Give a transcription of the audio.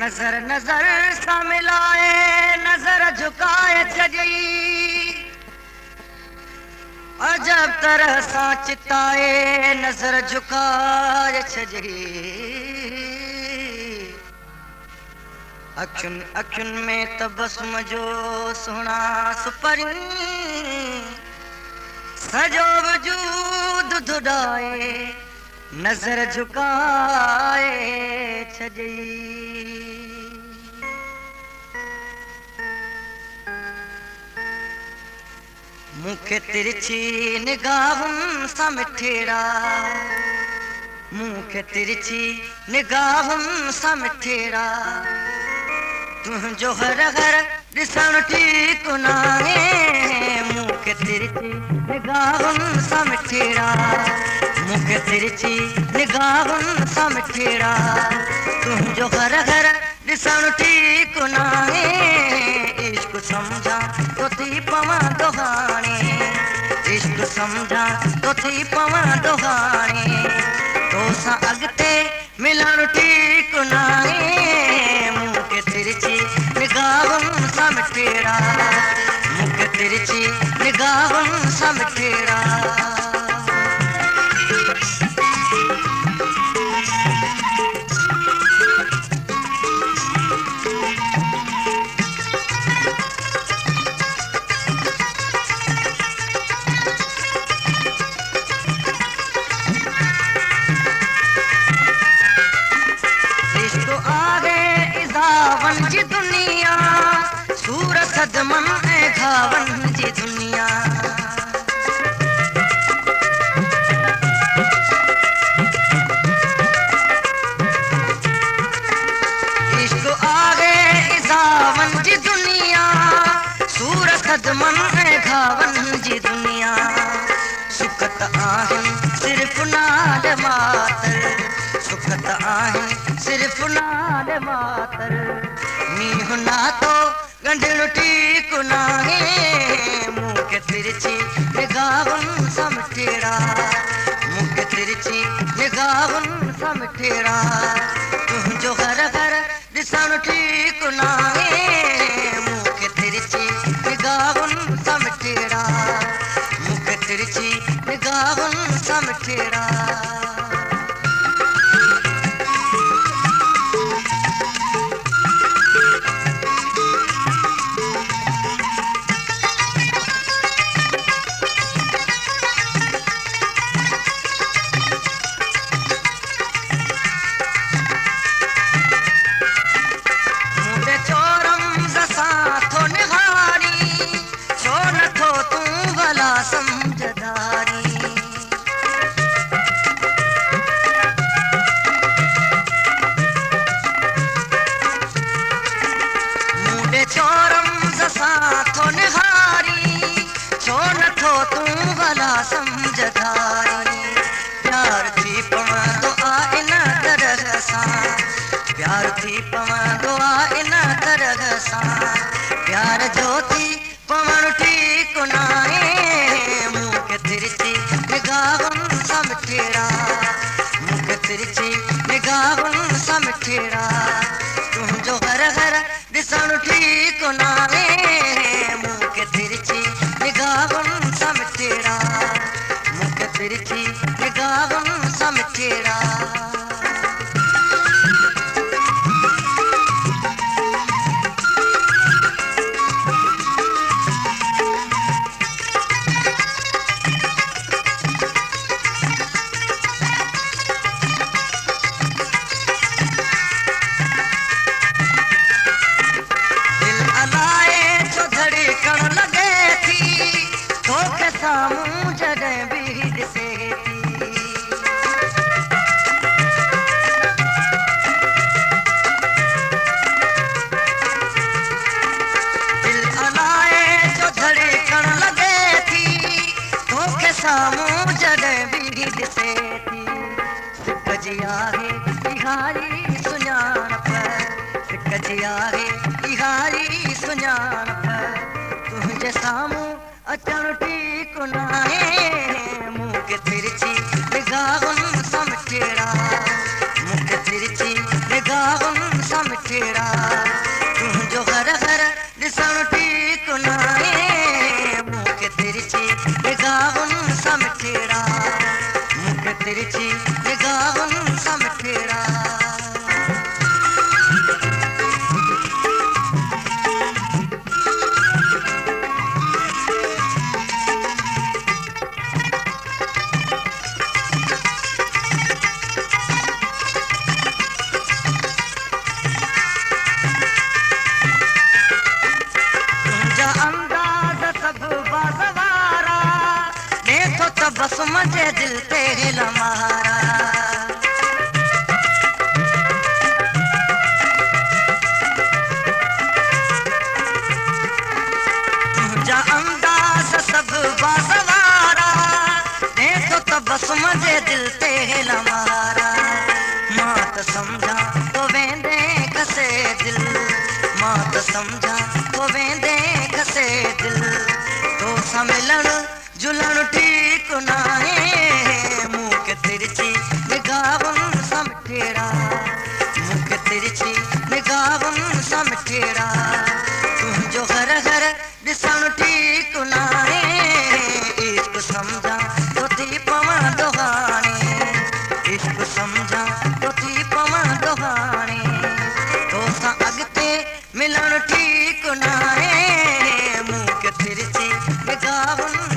नजर नजर सा मिलाए, नजर झुकाए छजई, अजब तरह सा चिताए, नजर झुकाए छजई। अखियुन अखियुन में तबस्सुम जो सुहिणा सुपरी, सजो वजूद दुडाए, नजर झुकाए छजई। मूंखे तिरछी निगाहुनि सां मिठेड़ा, मूंखे तिरछी निगाहुनि सां मिठेड़ा, तुंहिंजो हर हर ॾिसणु ठीक नाहे। मूंखे तिरछी निगाहुनि सां मिठेड़ा, मूंखे तिरछी निगाहुनि सां मिठेड़ा, तुंहिंजो हर हर ॾिसणु ठीक नाहे। इश्क सम्झा तो थी पवां दोहाणे, इश्क सम्झा तो थी पवां दोहाणे, तोसां अॻिते मिलणु ठीक नाहे। मूंखे तिरछी निगाहुनि सां मिठेड़ा, मूंखे तिरछी निगाहुनि सां मिठेड़ा। घावन जी दुनिया, सूर सदमन ऐं घावन जी दुनिया, इश्क आहे इज़ावन जी दुनिया, सूर सदमन ऐं घावन जी दुनिया। सुखत आहिनि सिर्फ़ नाल मातर, सुखत आहिनि सिर्फ़ नाल मातर, मींहुं नातो ॻंढिणु ठीक नाहे। मूंखे तिरछी निगाहुनि सां मिठेड़ा, मूंखे तिरछी निगाहुनि सां मिठेड़ा, तुंहिंजो हर हर ॾिसणु ठीक नाहे। मूंखे तिरछी निगाहुनि सां मिठेड़ा, मूंखे तिरछी निगाहुनि सां मिठेड़ा। समझदारी मूंडे चोरम जसां थो निहारी, छो नथो तूं भला समझदारी। प्यार थी पवंदो आहे इन तरह सां, प्यार थी पवंदो आहे इन तरह सां, प्यार जो थी पवणु ठीक नाहे। मूंखे तिरछी निगाहुनि सां मिठेड़ा, मूंखे तिरछी निगाहुनि सां मिठेड़ा, तुंहिंजो हर हर ॾिसणु ठीक नाहे। मूंखे तिरछी निगाहुनि सां मिठेड़ा, मूंखे तिरछी निगाहुनि सां मिठेड़ा। साम्हूं जॾहिं बि ॾिसे थी, दिल अलाए जो धड़कण लॻे थी, तोखे साम्हूं जॾहिं बि ॾिसे थी। सिक जी आहे इहारी सुञाणप, सिक जी आहे इहारी सुञाणप, तुंहिंजे साम्हूं तबस्सुम जे दिल ते हिल मारा तुझा अंदाज सब बासवारा देखो तबस्सुम जे दिल ते हिल मारा मां त समझा तो वेंदे कसे दिल मां त समझा तो वेंदे कसे दिल तो सा मिलण जुलण ठीक नाहे मूंखे तिरछी निगाहनि सां मिठेड़ा मूंखे तिरछी निगाहनि सां मिठेड़ा तुंहिंजो हर हर ॾिसण ठीक नाहे इश्क समझा तो थी पवंदो हाणे इश्क समझा तो थी पवंदो हाणे तोसां अॻिते मिलण ठीक नाहे मूंखे तिरछी निगाहनि